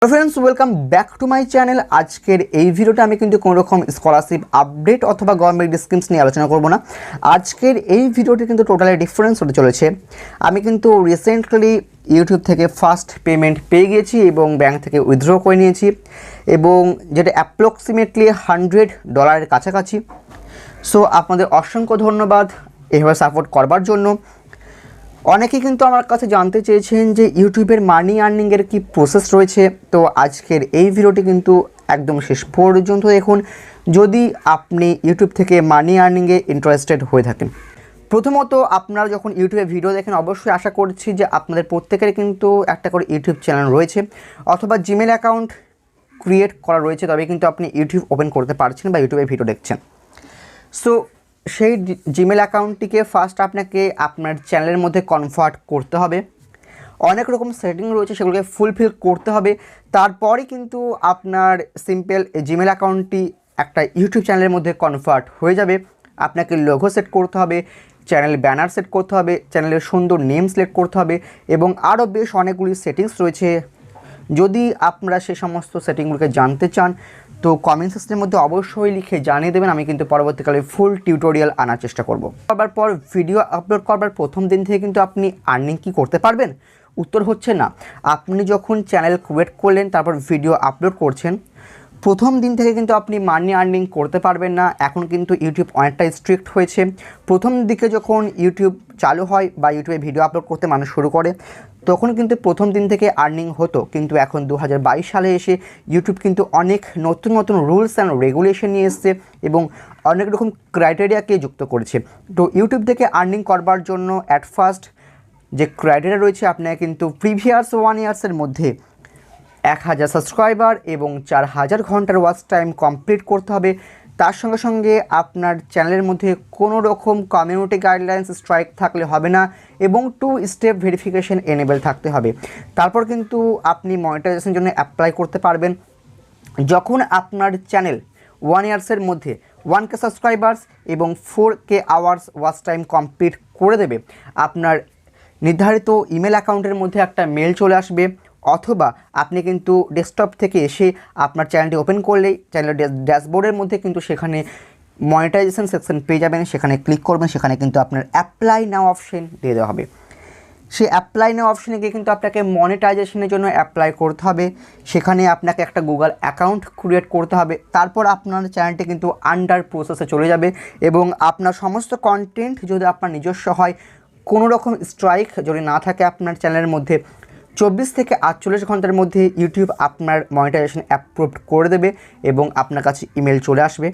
Hello friends welcome back to my channel. आजकेर এই ভিডিওটা আমি কিন্তু কোনো রকম স্কলারশিপ আপডেট অথবা গভর্নমেন্ট স্কিমস নিয়ে আলোচনা করব না। আজকের এই ভিডিওটি কিন্তু টোটালি ডিফারেন্স হতে চলেছে। আমি কিন্তু রিসেন্টলি ইউটিউব থেকে ফার্স্ট পেমেন্ট পেয়ে গিয়েছি এবং ব্যাংক থেকে উইথড্র করে নিয়েছি এবং যেটা অ্যাপ্রক্সিমেটলি $100 কাছাকাছি। সো আপনাদের অসংখ্য ধন্যবাদ এভাবে সাপোর্ট করবার জন্য। অনেকেই কিন্তু আমার কাছে জানতে চেয়েছেন যে ইউটিউবের মানি আর্নিংয়ের কী প্রসেস রয়েছে। তো আজকের এই ভিডিওটি কিন্তু একদম শেষ পর্যন্ত দেখুন যদি আপনি ইউটিউব থেকে মানি আর্নিংয়ে ইন্টারেস্টেড হয়ে থাকেন। প্রথমত আপনারা যখন ইউটিউবে ভিডিও দেখেন অবশ্যই আশা করছি যে আপনাদের প্রত্যেকের কিন্তু একটা করে ইউটিউব চ্যানেল রয়েছে অথবা জিমেল অ্যাকাউন্ট ক্রিয়েট করা রয়েছে, তবে কিন্তু আপনি ইউটিউব ওপেন করতে পারছেন বা ইউটিউবে ভিডিও দেখছেন। সো সেই জিমেল অ্যাকাউন্টটিকে ফার্স্ট আপনাকে আপনার চ্যানেলের মধ্যে কনভার্ট করতে হবে। অনেক রকম সেটিং রয়েছে, সেগুলোকে ফুলফিল করতে হবে। তারপরে কিন্তু আপনার সিম্পল জিমেল অ্যাকাউন্টটি একটা ইউটিউব চ্যানেলের মধ্যে কনভার্ট হয়ে যাবে। আপনাকে লোগো সেট করতে হবে, চ্যানেল ব্যানার সেট করতে হবে, চ্যানেলের সুন্দর নেম সিলেক্ট করতে হবে এবং আরও বেশ অনেকগুলি সেটিংস রয়েছে। যদি আপনারা সে সমস্ত সেটিংগুলোকে জানতে চান তো কমেন্ট সেকশনের মধ্যে অবশ্যই লিখে জানিয়ে দেবেন, আমি কিন্তু পরবর্তীকালে ফুল টিউটোরিয়াল আনার চেষ্টা করব। করবার পর ভিডিও আপলোড করবার প্রথম দিন থেকে কিন্তু আপনি আর্নিং কি করতে পারবেন? উত্তর হচ্ছে না। আপনি যখন চ্যানেল ক্রিয়েট করলেন তারপর ভিডিও আপলোড করছেন, প্রথম দিন থেকে কিন্তু আপনি মানি আর্নিং করতে পারবেন না। এখন কিন্তু ইউটিউব অনেকটা স্ট্রিক্ট হয়েছে। প্রথম দিকে যখন ইউটিউব চালু হয় বা ইউটিউবে ভিডিও আপলোড করতে মানুষ শুরু করে তখন কিন্তু প্রথম দিন থেকে আর্নিং হতো, কিন্তু এখন 2022 সালে এসে ইউটিউব কিন্তু অনেক নতুন নতুন রুলস অ্যান্ড রেগুলেশন নিয়ে এসছে এবং অনেক রকম ক্রাইটেরিয়াকে যুক্ত করেছে। তো ইউটিউব থেকে আর্নিং করবার জন্য অ্যাট ফার্স্ট যে ক্রাইটেরিয়া রয়েছে, আপনাকে কিন্তু প্রিভিয়াস 1 ইয়ার্সের মধ্যে 1000 সাবস্ক্রাইবার এবং 4000 ঘন্টার ওয়াচ টাইম কমপ্লিট করতে হবে। তার সঙ্গে সঙ্গে আপনার চ্যানেলের মধ্যে কোনো রকম কমিউনিটি গাইডলাইন্স স্ট্রাইক থাকলে হবে না এবং 2 স্টেপ ভেরিফিকেশন এনেবল থাকতে হবে। তারপর কিন্তু আপনি মনিটাইজেশনের জন্য অ্যাপ্লাই করতে পারবেন। যখন আপনার চ্যানেল 1 ইয়ার্সের মধ্যে 1K সাবস্ক্রাইবার্স এবং 4K hours watch time complete করে দেবে, আপনার নির্ধারিত ইমেল অ্যাকাউন্টের মধ্যে একটা মেল চলে আসবে অথবা আপনি কিন্তু ডেস্কটপ থেকে এসে আপনার চ্যানেলটি ওপেন করলেই চ্যানেলের ড্যাশবোর্ডের মধ্যে কিন্তু সেখানে মনিটাইজেশন সেকশন পেয়ে যাবেন। সেখানে ক্লিক করবেন, সেখানে কিন্তু আপনার অ্যাপ্লাই নাও অপশন দিয়ে দেওয়া হবে। সেই অ্যাপ্লাই নাও অপশনে গিয়ে কিন্তু আপনাকে মনিটাইজেশনের জন্য অ্যাপ্লাই করতে হবে। সেখানে আপনাকে একটা গুগল অ্যাকাউন্ট ক্রিয়েট করতে হবে। তারপর আপনার চ্যানেলটি কিন্তু আন্ডার প্রসেসে চলে যাবে এবং আপনার সমস্ত কন্টেন্ট যদি আপনার নিজস্ব হয়, কোনো রকম স্ট্রাইক যদি না থাকে আপনার চ্যানেলের মধ্যে, 24 থেকে 48 ঘন্টার মধ্যে ইউটিউব আপনার মনিটাইজেশন অ্যাপ্রুভড করে দেবে এবং আপনার কাছে ইমেল চলে আসবে।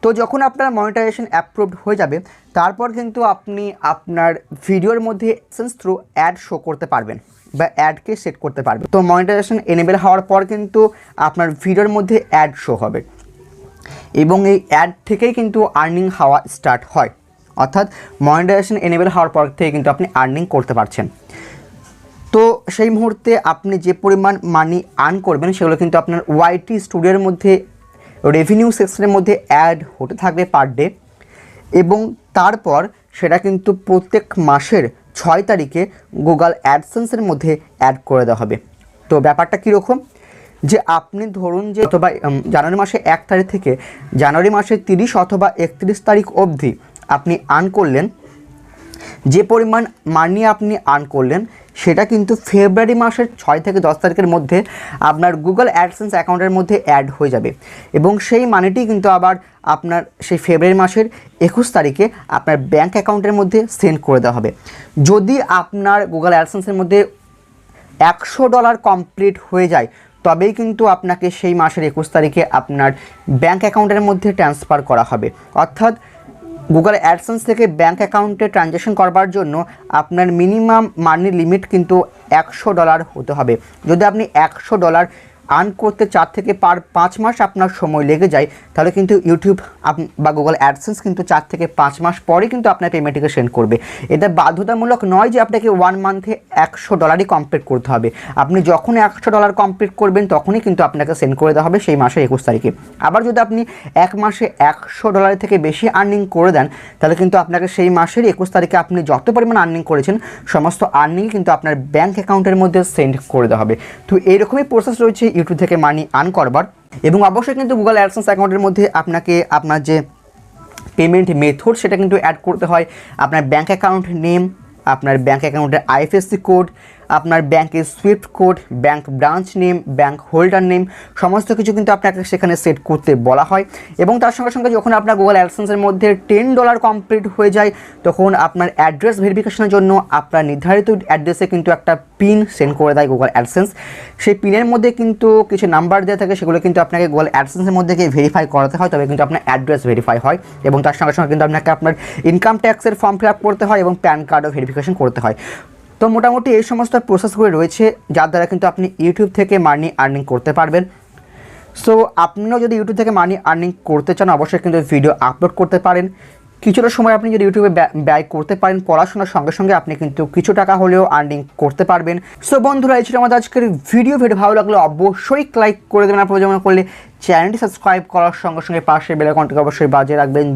তো যখন আপনার মনিটাইজেশন অ্যাপ্রুভড হয়ে যাবে তারপর কিন্তু আপনি আপনার ভিডিওর মধ্যে সেন্স থ্রু অ্যাড শো করতে পারবেন বা অ্যাডকে সেট করতে পারবেন। তো মনিটাইজেশন এনেবল হওয়ার পর কিন্তু আপনার ভিডিওর মধ্যে অ্যাড শো হবে এবং এই অ্যাড থেকেই কিন্তু আর্নিং হওয়া স্টার্ট হয়। অর্থাৎ মনিটাইজেশন এনেবল হওয়ার পর থেকে কিন্তু আপনি আর্নিং করতে পারছেন। তো সেই মুহূর্তে আপনি যে পরিমাণ মানি আর্ন করবেন সেগুলো কিন্তু আপনার ওয়াইটি স্টুডিওর মধ্যে রেভিনিউ সেকশনের মধ্যে অ্যাড হতে থাকবে পার ডে এবং তারপর সেটা কিন্তু প্রত্যেক মাসের 6 তারিখে গুগল অ্যাডসেন্সের মধ্যে অ্যাড করে দেওয়া হবে। তো ব্যাপারটা কীরকম, যে আপনি ধরুন যে অথবা জানুয়ারি মাসে 1 তারিখ থেকে জানুয়ারি মাসের 30 অথবা 31 তারিখ অবধি আপনি আর্ন করলেন, যে পরিমাণ মানি আপনি আর্ন করলেন সেটা কিন্তু ফেব্রুয়ারি মাসের 6 থেকে 10 তারিখের মধ্যে আপনার গুগল অ্যাডসেন্স অ্যাকাউন্টের মধ্যে অ্যাড হয়ে যাবে এবং সেই মানিটি কিন্তু আবার আপনার সেই ফেব্রুয়ারি মাসের 21 তারিখে আপনার ব্যাঙ্ক অ্যাকাউন্টের মধ্যে সেন্ড করে দেওয়া হবে। যদি আপনার গুগল অ্যাডসেন্সের মধ্যে $100 কমপ্লিট হয়ে যায় তবেই কিন্তু আপনাকে সেই মাসের 21 তারিখে আপনার ব্যাঙ্ক অ্যাকাউন্টের মধ্যে ট্রান্সফার করা হবে। অর্থাৎ গুগল অ্যাডসেন্স থেকে ব্যাঙ্ক অ্যাকাউন্টে ট্রানজ্যাকশন করবার জন্য আপনার মিনিমাম মানি লিমিট কিন্তু $100 হতে হবে। যদি আপনি $100 আর্ন করতে 4 থেকে 5 মাস আপনার সময় লেগে যায়, তাহলে কিন্তু ইউটিউব বা গুগল অ্যাডসেন্স কিন্তু 4 থেকে 5 মাস পরে কিন্তু আপনার পেমেন্টটিকে সেন্ড করবে। এটা বাধ্যতামূলক নয় যে আপনাকে 1 মান্থে $100 কমপ্লিট করতে হবে। আপনি যখন $100 কমপ্লিট করবেন তখনই কিন্তু আপনাকে সেন্ড করে দেওয়া হবে সেই মাসের 21 তারিখে। আবার যদি আপনি এক মাসে $100 থেকে বেশি আর্নিং করে দেন, তাহলে কিন্তু আপনাকে সেই মাসের 21 তারিখে আপনি যত পরিমাণ আর্নিং করেছেন সমস্ত আর্নিং কিন্তু আপনার ব্যাঙ্ক অ্যাকাউন্টের মধ্যে সেন্ড করে দেওয়া হবে। তো এইরকমই প্রসেস রয়েছে ইউটিউব থেকে মানি আর্ন করবার। এবং অবশ্যই কিন্তু গুগল অ্যাডসেন্স অ্যাকাউন্টের মধ্যে আপনাকে আপনার যে পেমেন্ট মেথড সেটা কিন্তু অ্যাড করতে হয়। আপনার ব্যাঙ্ক অ্যাকাউন্ট নেম, আপনার ব্যাঙ্ক অ্যাকাউন্টের আইএফএসসি কোড, আপনার ব্যাঙ্কের Swift code, bank branch name, bank holder name, সমস্ত কিছু কিন্তু আপনাকে সেখানে সেট করতে বলা হয়। এবং তার সঙ্গে সঙ্গে যখন আপনার গুগল অ্যাডসেন্সের মধ্যে $10 কমপ্লিট হয়ে যায়, তখন আপনার অ্যাড্রেস ভেরিফিকেশনের জন্য আপনার নির্ধারিত অ্যাড্রেসে কিন্তু একটা পিন সেন্ড করে দেয় গুগল অ্যাডসেন্স। সেই পিনের মধ্যে কিন্তু কিছু নাম্বার দেওয়া থাকে, সেগুলো কিন্তু আপনাকে গুগল অ্যাডসেন্সের মধ্যে গিয়ে ভেরিফাই করাতে হয়, তবে কিন্তু আপনার অ্যাড্রেস ভেরিফাই হয়। এবং তার সঙ্গে সঙ্গে কিন্তু আপনাকে আপনার ইনকাম ট্যাক্সের ফর্ম ফিল আপ করতে হয় এবং প্যান কার্ডও ভেরিফিকেশন করতে হয়। তো মোটামুটি এই সমস্ত প্রসেসগুলো রয়েছে যার দ্বারা কিন্তু আপনি ইউটিউব থেকে মানি আর্নিং করতে পারবেন। সো আপনিও যদি ইউটিউব থেকে মানি আর্নিং করতে চান, অবশ্যই কিন্তু ভিডিও আপলোড করতে পারেন। কিছুটা সময় আপনি যদি ইউটিউবে ব্যয় করতে পারেন, পড়াশোনার সঙ্গে সঙ্গে আপনি কিন্তু কিছু টাকা হলেও আর্নিং করতে পারবেন। সো বন্ধুরা, এই ছিল আমাদের আজকের ভিডিও ভালো লাগলে অবশ্যই লাইক করে দেবেন। আপনারা যেমন করলে চ্যানেলটি সাবস্ক্রাইব করার সঙ্গে সঙ্গে পাশে বেল আইকনটিকে অবশ্যই বাজিয়ে রাখবেন।